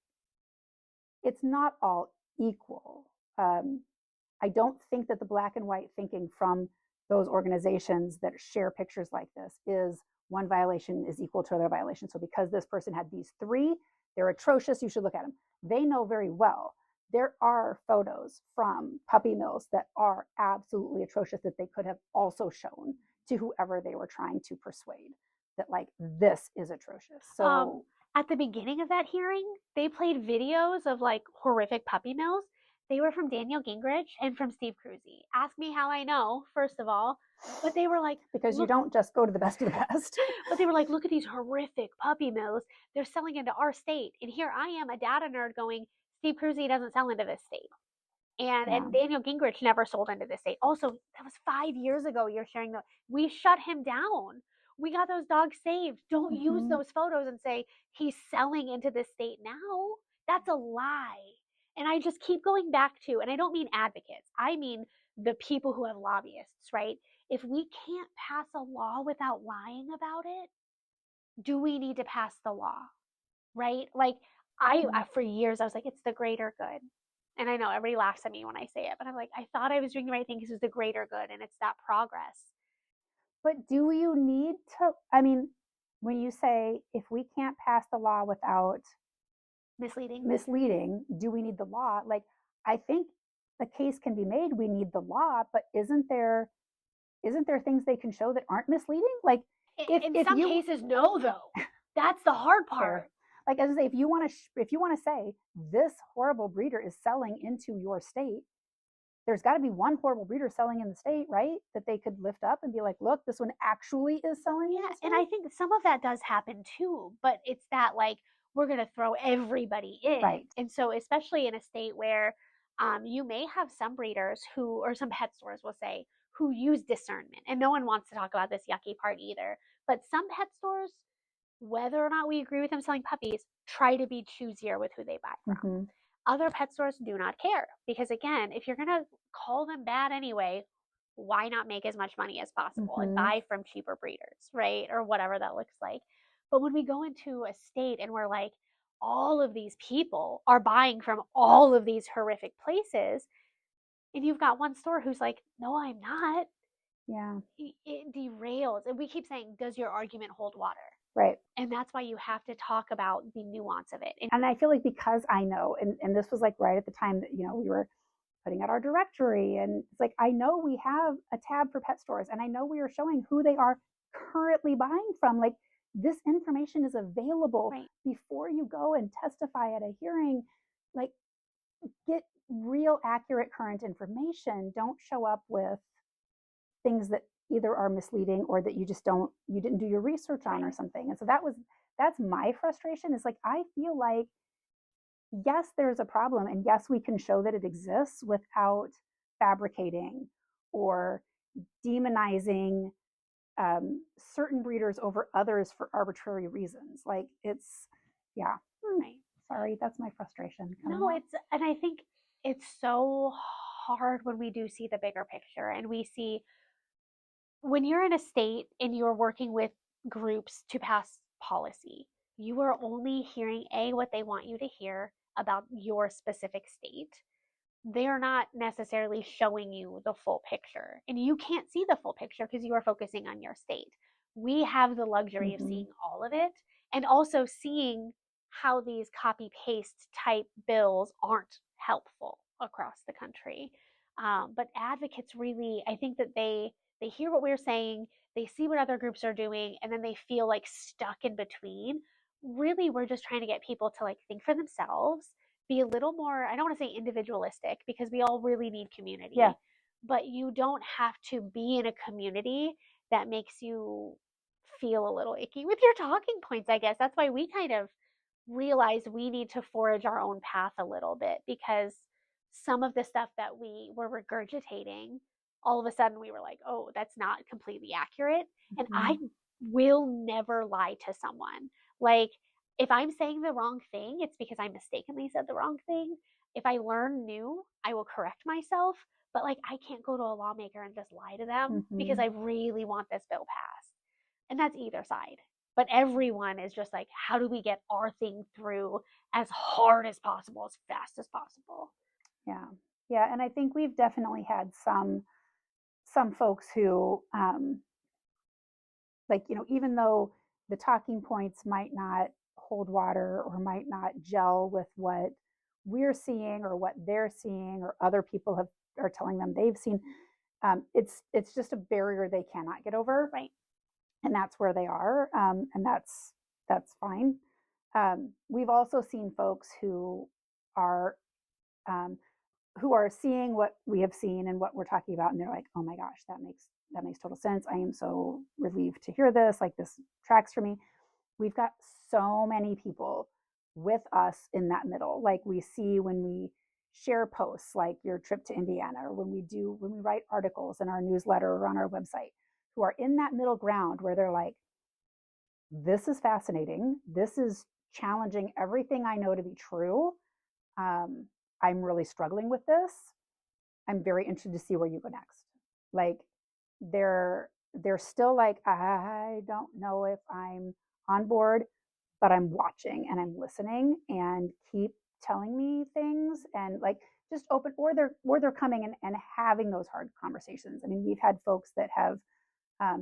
it's not all equal. I don't think that the black and white thinking from those organizations that share pictures like this is one violation is equal to another violation. So because this person had these three, they're atrocious, you should look at them. They know very well there are photos from puppy mills that are absolutely atrocious that they could have also shown to whoever they were trying to persuade that, like, this is atrocious. So at the beginning of that hearing, they played videos of like horrific puppy mills. They were from Daniel Gingrich and from Steve Kruse. Ask me how I know, first of all. But they were like, because you don't just go to the best of the best. But they were like, look at these horrific puppy mills. They're selling into our state. And here I am, a data nerd, going, Steve Kruse doesn't sell into this state. And Daniel Gingrich never sold into this state. Also, that was 5 years ago. You're sharing that. We shut him down. We got those dogs saved. Don't use those photos and say he's selling into this state now. That's a lie. And I just keep going back to, and I don't mean advocates, I mean the people who have lobbyists, right? If we can't pass a law without lying about it, do we need to pass the law, right? Like, I for years, I was like, it's the greater good. And I know everybody laughs at me when I say it, but I'm like, I thought I was doing the right thing because it's the greater good and it's that progress. But do you need to, I mean, when you say if we can't pass the law without misleading, do we need the law? Like, I think the case can be made, we need the law, but isn't there things they can show that aren't misleading? Like, in some cases, no, though. That's the hard part. Like, as I say, if you want to say this horrible breeder is selling into your state, there's got to be one horrible breeder selling in the state, right? That they could lift up and be like, look, this one actually is selling. Yeah, and I think some of that does happen too, but it's that, like, we're going to throw everybody in. Right. And so especially in a state where you may have some breeders who, or some pet stores will say, who use discernment. And no one wants to talk about this yucky part either. But some pet stores, whether or not we agree with them selling puppies, try to be choosier with who they buy from. Other pet stores do not care. Because again, if you're going to call them bad anyway, why not make as much money as possible and buy from cheaper breeders, right? Or whatever that looks like. But when we go into a state and we're like, all of these people are buying from all of these horrific places, and you've got one store who's like, no, I'm not. Yeah. It derails. And we keep saying, does your argument hold water? Right. And that's why you have to talk about the nuance of it. And I feel like because I know, and this was like right at the time that, we were putting out our directory, and it's like, I know we have a tab for pet stores, and I know we are showing who they are currently buying from. Like, this information is available before you go and testify at a hearing. Like, get real accurate current information. Don't show up with things that either are misleading or that you didn't do your research on or something. And so that was that's my frustration, is like, I feel like, yes, there's a problem, and yes, we can show that it exists without fabricating or demonizing certain breeders over others for arbitrary reasons. Like, it's, yeah. Right. Sorry, that's my frustration. No, and I think it's so hard when we do see the bigger picture, and we see when you're in a state and you're working with groups to pass policy, you are only hearing what they want you to hear about your specific state. They're not necessarily showing you the full picture, and you can't see the full picture because you are focusing on your state. We have the luxury of seeing all of it, and also seeing how these copy paste type bills aren't helpful across the country. But advocates really, I think that they hear what we're saying, they see what other groups are doing, and then they feel like stuck in between. Really, we're just trying to get people to like think for themselves, be a little more, I don't want to say individualistic, because we all really need community. Yeah. But you don't have to be in a community that makes you feel a little icky with your talking points, I guess. That's why we kind of realize we need to forge our own path a little bit, because some of the stuff that we were regurgitating, all of a sudden we were like, oh, that's not completely accurate. And I will never lie to someone. Like, if I'm saying the wrong thing, it's because I mistakenly said the wrong thing. If I learn new, I will correct myself. But like, I can't go to a lawmaker and just lie to them because I really want this bill passed. And that's either side. But everyone is just like, how do we get our thing through as hard as possible, as fast as possible? Yeah. Yeah. And I think we've definitely had some folks who, like, you know, even though the talking points might not hold water or might not gel with what we're seeing or what they're seeing or other people are telling them they've seen, it's just a barrier they cannot get over. Right. And that's where they are. And that's fine. We've also seen folks who are seeing what we have seen and what we're talking about, and they're like, oh my gosh, that makes total sense. I am so relieved to hear this. Like, this tracks for me. We've got so many people with us in that middle. Like, we see when we share posts like your trip to Indiana, or when we write articles in our newsletter or on our website, who are in that middle ground where they're like, this is fascinating. This is challenging everything I know to be true. I'm really struggling with this. I'm very interested to see where you go next. Like, they're still like, I don't know if I'm on board, but I'm watching and I'm listening, and keep telling me things, and like, just open, or they're coming and having those hard conversations. I mean, we've had folks that have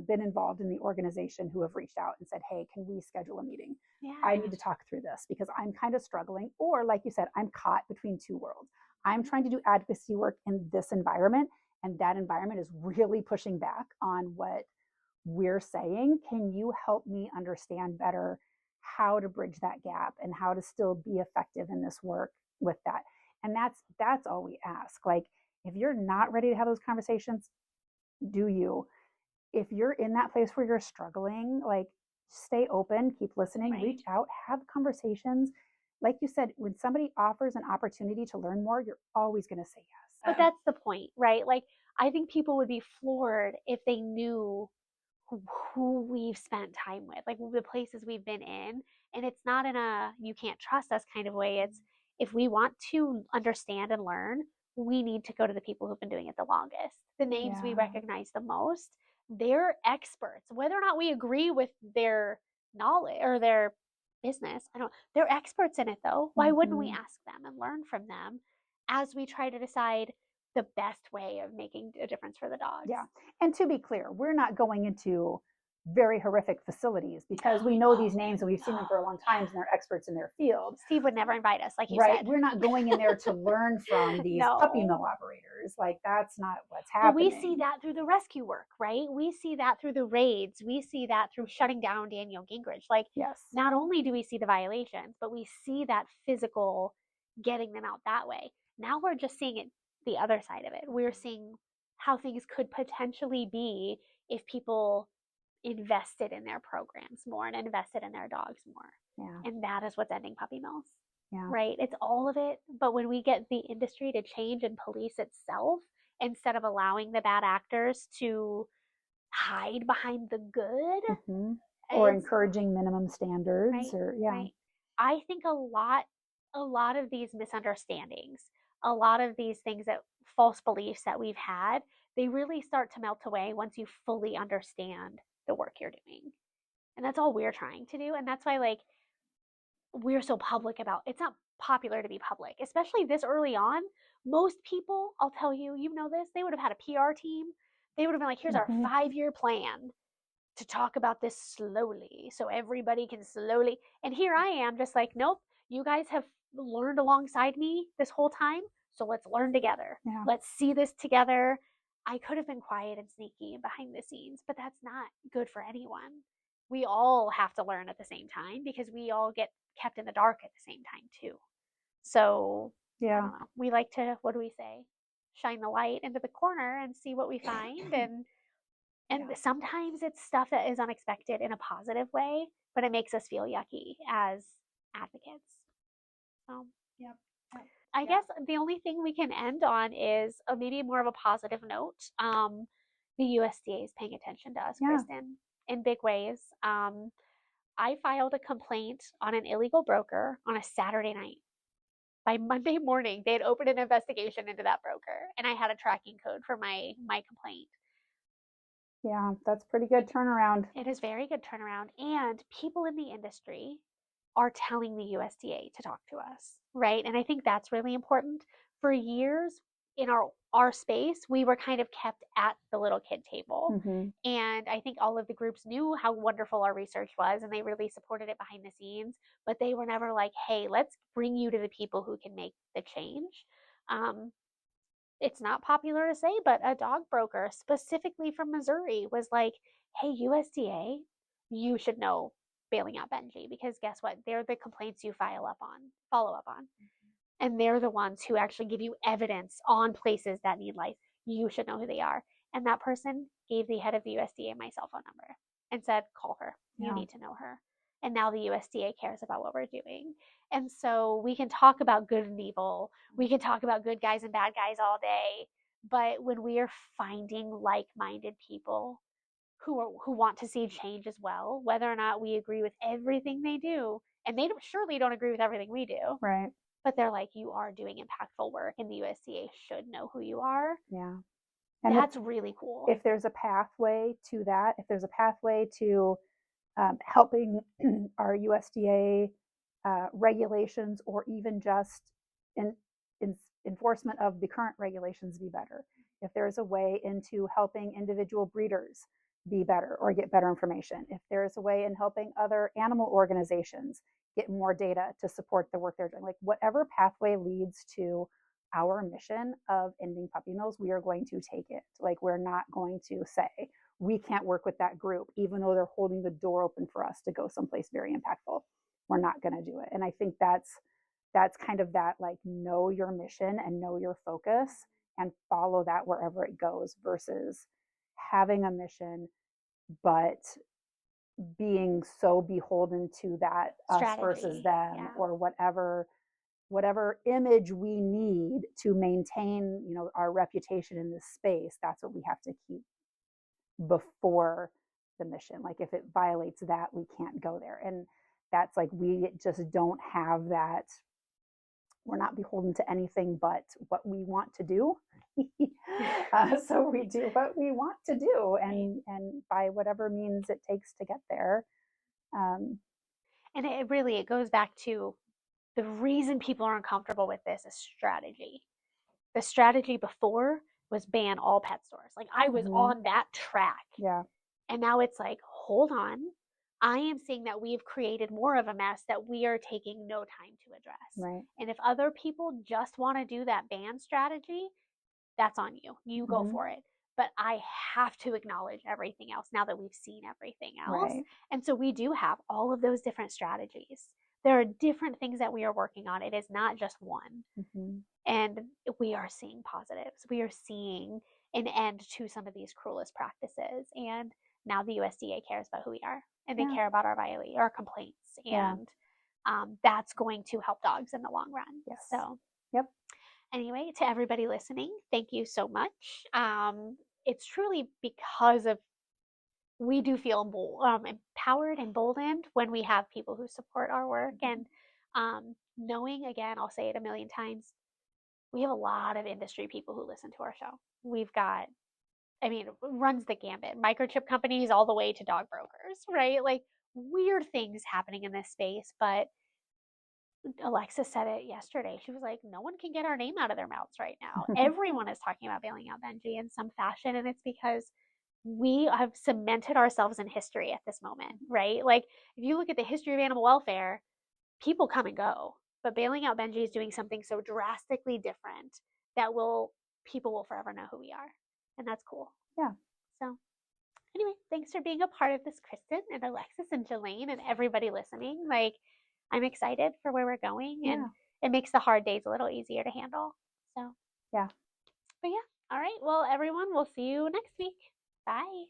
been involved in the organization who have reached out and said, hey, can we schedule a meeting? Yeah. I need to talk through this because I'm kind of struggling. Or like you said, I'm caught between two worlds. I'm trying to do advocacy work in this environment, and that environment is really pushing back on what we're saying. Can you help me understand better how to bridge that gap and how to still be effective in this work with that? And that's all we ask. Like, if you're not ready to have those conversations, do you? If you're in that place where you're struggling, like, stay open, keep listening, reach out, have conversations. Like you said, when somebody offers an opportunity to learn more, you're always going to say yes. But that's the point, right? Like, I think people would be floored if they knew who we've spent time with, like the places we've been in. And it's not in a you can't trust us kind of way. It's, if we want to understand and learn, we need to go to the people who've been doing it the longest, the names we recognize the most. They're experts, whether or not we agree with their knowledge or their business. They're experts in it though. Why wouldn't we ask them and learn from them as we try to decide the best way of making a difference for the dogs? Yeah. And to be clear, we're not going into very horrific facilities because we know these names and we've seen them for a long time and they're experts in their field. Steve would never invite us, like you said. We're not going in there to learn from these puppy mill operators. Like, that's not what's happening. But we see that through the rescue work, right? We see that through the raids. We see that through shutting down Daniel Gingrich. Like, not only do we see the violations, but we see that physical getting them out that way. Now we're just seeing it the other side of it. We're seeing how things could potentially be if people invested in their programs more and invested in their dogs more. Yeah. And that is what's ending puppy mills. Yeah. Right? It's all of it. But when we get the industry to change and police itself, instead of allowing the bad actors to hide behind the good, or encouraging minimum standards, right, or yeah. Right. I think a lot of these misunderstandings, a lot of these things, that false beliefs that we've had, they really start to melt away once you fully understand the work you're doing. And that's all we're trying to do. And that's why, like, we're so public about it's not popular to be public, especially this early on. Most people, I'll tell you, you know this, they would have had a PR team. They would have been like, here's our 5-year plan to talk about this slowly so everybody can slowly. And here I am just like, nope, you guys have learned alongside me this whole time. So let's learn together. Yeah. Let's see this together. I could have been quiet and sneaky and behind the scenes, but that's not good for anyone. We all have to learn at the same time because we all get kept in the dark at the same time too. So Yeah, we like to, what do we say? Shine the light into the corner and see what we find. And sometimes it's stuff that is unexpected in a positive way, but it makes us feel yucky as advocates. So, Yep. I guess the only thing we can end on is maybe more of a positive note. The USDA is paying attention to us, Kristen, in big ways. I filed a complaint on an illegal broker on a Saturday night. By Monday morning, they had opened an investigation into that broker, and I had a tracking code for my complaint. Yeah, that's pretty good turnaround. It is very good turnaround. And people in the industry are telling the USDA to talk to us, right? And I think that's really important. For years in our space, we were kind of kept at the little kid table. And I think all of the groups knew how wonderful our research was, and they really supported it behind the scenes, but they were never like, hey, let's bring you to the people who can make the change. It's not popular to say, but a dog broker specifically from Missouri was like, hey, USDA, you should know bailing out Benji, because guess what? They're the complaints you follow up on. And they're the ones who actually give you evidence on places that need life. You should know who they are. And that person gave the head of the USDA my cell phone number and said, call her. You need to know her. And now the USDA cares about what we're doing. And so we can talk about good and evil. We can talk about good guys and bad guys all day. But when we are finding like-minded people who want to see change as well, whether or not we agree with everything they do, and they surely don't agree with everything we do. Right. But they're like, you are doing impactful work, and the USDA should know who you are. Yeah. And that's really cool. If there's a pathway to that, if there's a pathway to helping our USDA regulations, or even just enforcement of the current regulations be better, if there's a way into helping individual breeders be better or get better information, if there's a way in helping other animal organizations get more data to support the work they're doing, like whatever pathway leads to our mission of ending puppy mills, we are going to take it. Like, we're not going to say we can't work with that group, even though they're holding the door open for us to go someplace very impactful. We're not going to do it. And I think that's kind of that, like, know your mission and know your focus and follow that wherever it goes, versus having a mission but being so beholden to that us versus them, or whatever image we need to maintain, our reputation in this space. That's what we have to keep before the mission. Like, if it violates that, we can't go there. And that's like, we just don't have that. We're not beholden to anything but what we want to do. So we do what we want to do, and by whatever means it takes to get there. And it goes back to the reason people are uncomfortable with this is strategy. The strategy before was ban all pet stores. Like, I was on that track. Yeah. And now it's like, hold on. I am seeing that we've created more of a mess that we are taking no time to address. Right. And if other people just want to do that ban strategy, that's on you. You go for it. But I have to acknowledge everything else now that we've seen everything else. Right. And so we do have all of those different strategies. There are different things that we are working on. It is not just one. And we are seeing positives. We are seeing an end to some of these cruelest practices. And now the USDA cares about who we are, and they Yeah. care about our complaints, Yeah. and that's going to help dogs in the long run. Yes. So, Yep. anyway, to everybody listening, thank you so much. It's truly because of we do feel empowered and emboldened when we have people who support our work, and knowing, again, I'll say it a million times, we have a lot of industry people who listen to our show. We've got, I mean, it runs the gambit, microchip companies all the way to dog brokers, right? Like weird things happening in this space. But Alexa said it yesterday. She was like, no one can get our name out of their mouths right now. Everyone is talking about bailing out Benji in some fashion. And it's because we have cemented ourselves in history at this moment, right? Like if you look at the history of animal welfare, people come and go, but bailing out Benji is doing something so drastically different that people will forever know who we are. And that's cool. Yeah. So anyway, thanks for being a part of this, Kristen and Alexis and Jelaine and everybody listening. Like, I'm excited for where we're going, and it makes the hard days a little easier to handle. So, yeah. But yeah, all right. Well, everyone, we'll see you next week. Bye.